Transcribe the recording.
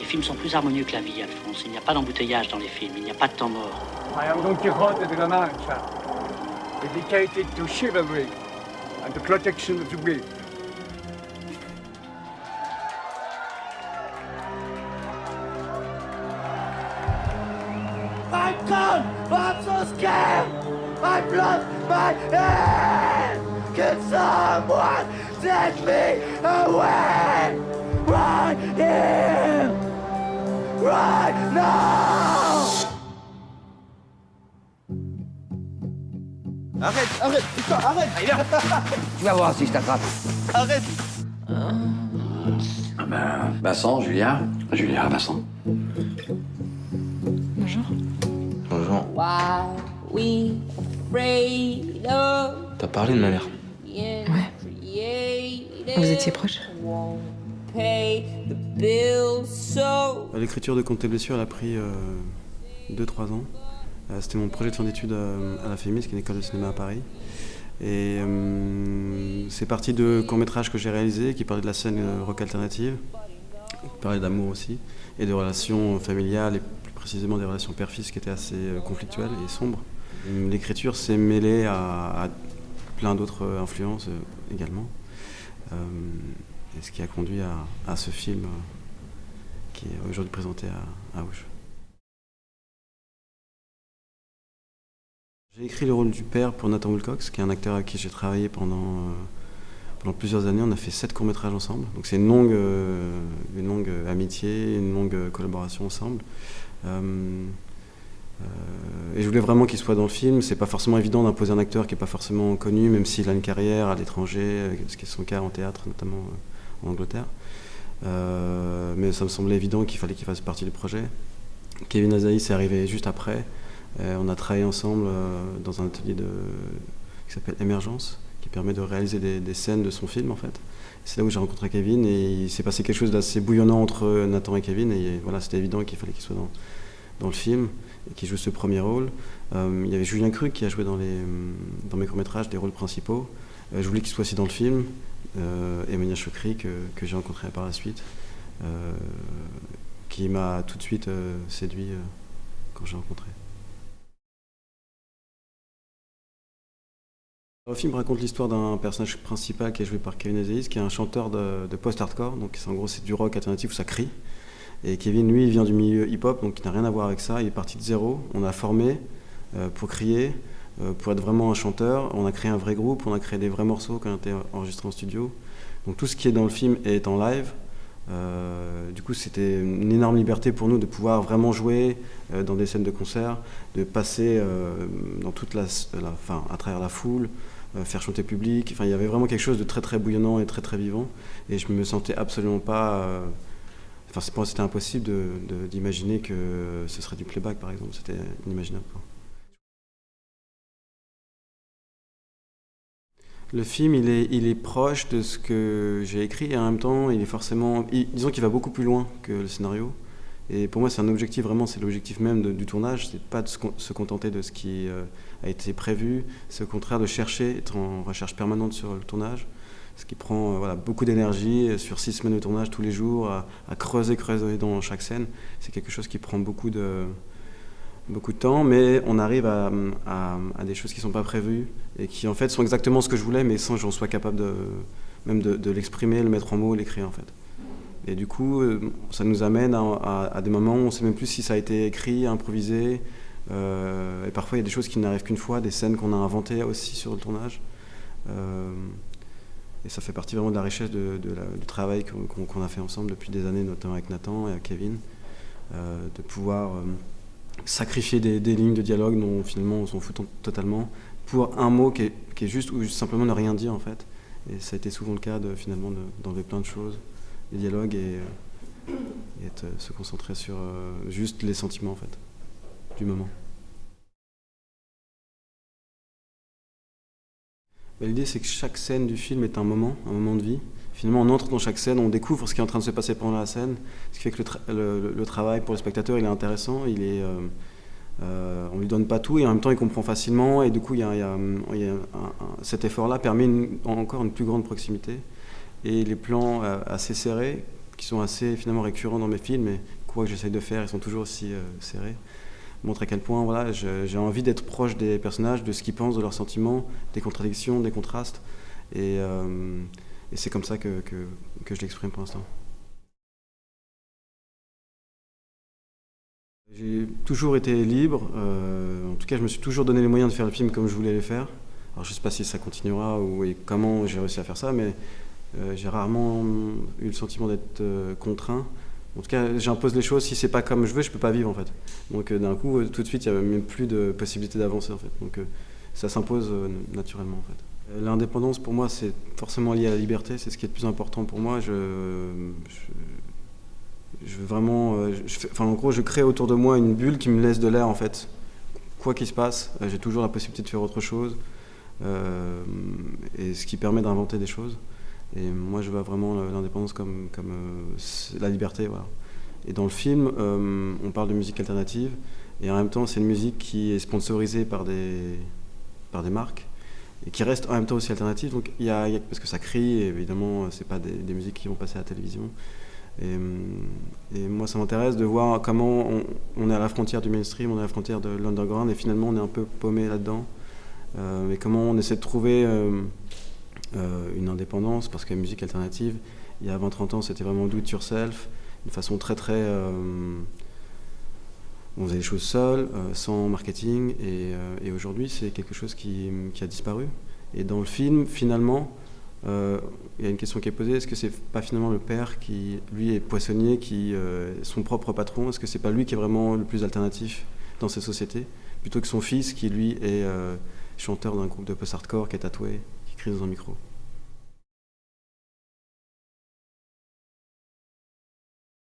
films sont plus harmonieux que la vie, Alphonse. Il n'y a pas d'embouteillage dans les films, il n'y a pas de temps mort. I am Don Quixote de la Mancha, dedicated to chivalry and the protection of the weak. I'm gone! I'm so scared! I've lost my head! Can someone take me away? Right here! Right now! Arrête, putain, arrête! Allez, viens. Tu vas voir si je t'attrape. Arrête! Ah ben, Vincent, Julia, Vincent. Bonjour. Bonjour. Why we afraid of T'as parlé de ma mère. Ouais. Vous étiez proches? L'écriture de Comptes et blessures, elle a pris 2-3 ans. C'était mon projet de fin d'études à la FEMIS, qui est une école de cinéma à Paris. Et c'est parti de courts-métrages que j'ai réalisés, qui parlaient de la scène rock alternative, qui parlaient d'amour aussi, et de relations familiales, et plus précisément des relations père-fils qui étaient assez conflictuelles et sombres. L'écriture s'est mêlée à plein d'autres influences également. Et ce qui a conduit à ce film qui est aujourd'hui présenté à Auch. J'ai écrit le rôle du père pour Nathan Wilcox, qui est un acteur avec qui j'ai travaillé pendant plusieurs années. On a fait 7 courts-métrages ensemble. Donc c'est une longue amitié, une longue collaboration ensemble. Et je voulais vraiment qu'il soit dans le film. C'est pas forcément évident d'imposer un acteur qui n'est pas forcément connu, même s'il a une carrière à l'étranger, ce qui est son cas en théâtre, notamment en Angleterre. Mais ça me semblait évident qu'il fallait qu'il fasse partie du projet. Kevin Azaïs est arrivé juste après. On a travaillé ensemble dans un atelier qui s'appelle Émergence, qui permet de réaliser des scènes de son film en fait. C'est là où j'ai rencontré Kevin et il s'est passé quelque chose d'assez bouillonnant entre Nathan et Kevin et voilà, c'était évident qu'il fallait qu'il soit dans le film et qu'il joue ce premier rôle. Il y avait Julien Krug qui a joué dans mes courts-métrages des rôles principaux. Je voulais qu'il soit aussi dans le film. Et Monia Chokri que j'ai rencontré par la suite, qui m'a tout de suite séduit quand j'ai rencontré. Le film raconte l'histoire d'un personnage principal qui est joué par Kevin Azaïs, qui est un chanteur de post-hardcore, donc en gros c'est du rock alternatif où ça crie. Et Kevin, lui, il vient du milieu hip-hop, donc il n'a rien à voir avec ça, il est parti de zéro. On a formé pour crier, pour être vraiment un chanteur. On a créé un vrai groupe, on a créé des vrais morceaux qui ont été enregistrés en studio. Donc tout ce qui est dans le film est en live. Du coup, c'était une énorme liberté pour nous de pouvoir vraiment jouer dans des scènes de concert, de passer dans toute à travers la foule, faire chanter le public. Enfin, il y avait vraiment quelque chose de très très bouillonnant et très très vivant. Et je me sentais absolument pas. Pour moi, c'était impossible d'imaginer que ce serait du playback, par exemple. C'était inimaginable, quoi. Le film, il est proche de ce que j'ai écrit et en même temps, il est forcément... disons qu'il va beaucoup plus loin que le scénario. Et pour moi, c'est un objectif, vraiment, c'est l'objectif même du tournage. C'est pas de se contenter de ce qui a été prévu. C'est au contraire de chercher, être en recherche permanente sur le tournage. Ce qui prend beaucoup d'énergie, sur 6 semaines de tournage tous les jours, à creuser dans chaque scène. C'est quelque chose qui prend beaucoup de temps, mais on arrive à des choses qui ne sont pas prévues et qui en fait sont exactement ce que je voulais, mais sans que j'en sois capable de l'exprimer, le mettre en mots, l'écrire en fait. Et du coup, ça nous amène à des moments où on ne sait même plus si ça a été écrit, improvisé. Et parfois, il y a des choses qui n'arrivent qu'une fois, des scènes qu'on a inventées aussi sur le tournage. Et ça fait partie vraiment de la richesse du travail qu'on a fait ensemble depuis des années, notamment avec Nathan et avec Kevin, de pouvoir sacrifier des lignes de dialogue dont finalement on s'en fout totalement pour un mot qui est juste ou simplement ne rien dire en fait. Et ça a été souvent le cas finalement d'enlever plein de choses, les dialogues et se concentrer sur juste les sentiments en fait du moment. L'idée c'est que chaque scène du film est un moment de vie. Finalement, on entre dans chaque scène, on découvre ce qui est en train de se passer pendant la scène, ce qui fait que le travail pour le spectateur il est intéressant, on lui donne pas tout et en même temps il comprend facilement et du coup cet effort-là permet encore une plus grande proximité et les plans assez serrés qui sont assez finalement récurrents dans mes films, et quoi que j'essaye de faire, ils sont toujours aussi serrés. Montre à quel point voilà, j'ai envie d'être proche des personnages, de ce qu'ils pensent, de leurs sentiments, des contradictions, des contrastes. Et c'est comme ça que je l'exprime pour l'instant. J'ai toujours été libre, en tout cas je me suis toujours donné les moyens de faire le film comme je voulais les faire. Alors je ne sais pas si ça continuera et comment j'ai réussi à faire ça, mais j'ai rarement eu le sentiment d'être contraint. En tout cas, j'impose les choses, si c'est pas comme je veux, je peux pas vivre en fait. Donc d'un coup, tout de suite, il n'y a même plus de possibilité d'avancer en fait. Donc ça s'impose naturellement en fait. L'indépendance pour moi, c'est forcément lié à la liberté, c'est ce qui est le plus important pour moi. Je veux vraiment, en gros, je crée autour de moi une bulle qui me laisse de l'air en fait. Quoi qu'il se passe, j'ai toujours la possibilité de faire autre chose, et ce qui permet d'inventer des choses. Et moi, je vois vraiment l'indépendance comme la liberté, voilà. Et dans le film, on parle de musique alternative, et en même temps, c'est une musique qui est sponsorisée par des marques, et qui reste en même temps aussi alternative. Donc, parce que ça crie, et évidemment, c'est pas des musiques qui vont passer à la télévision. Et moi, ça m'intéresse de voir comment on est à la frontière du mainstream, on est à la frontière de l'underground, et finalement, on est un peu paumé là-dedans. Et comment on essaie de trouver une indépendance, parce que la musique alternative, il y a 20-30 ans, c'était vraiment do it yourself, une façon très on faisait les choses seul, sans marketing, et aujourd'hui c'est quelque chose qui a disparu. Et dans le film, finalement, il y a une question qui est posée, est-ce que c'est pas finalement le père qui, lui, est poissonnier, qui est son propre patron, est-ce que c'est pas lui qui est vraiment le plus alternatif dans ces sociétés, plutôt que son fils qui, lui, est chanteur d'un groupe de post-hardcore, qui est tatoué, qui crie dans un micro.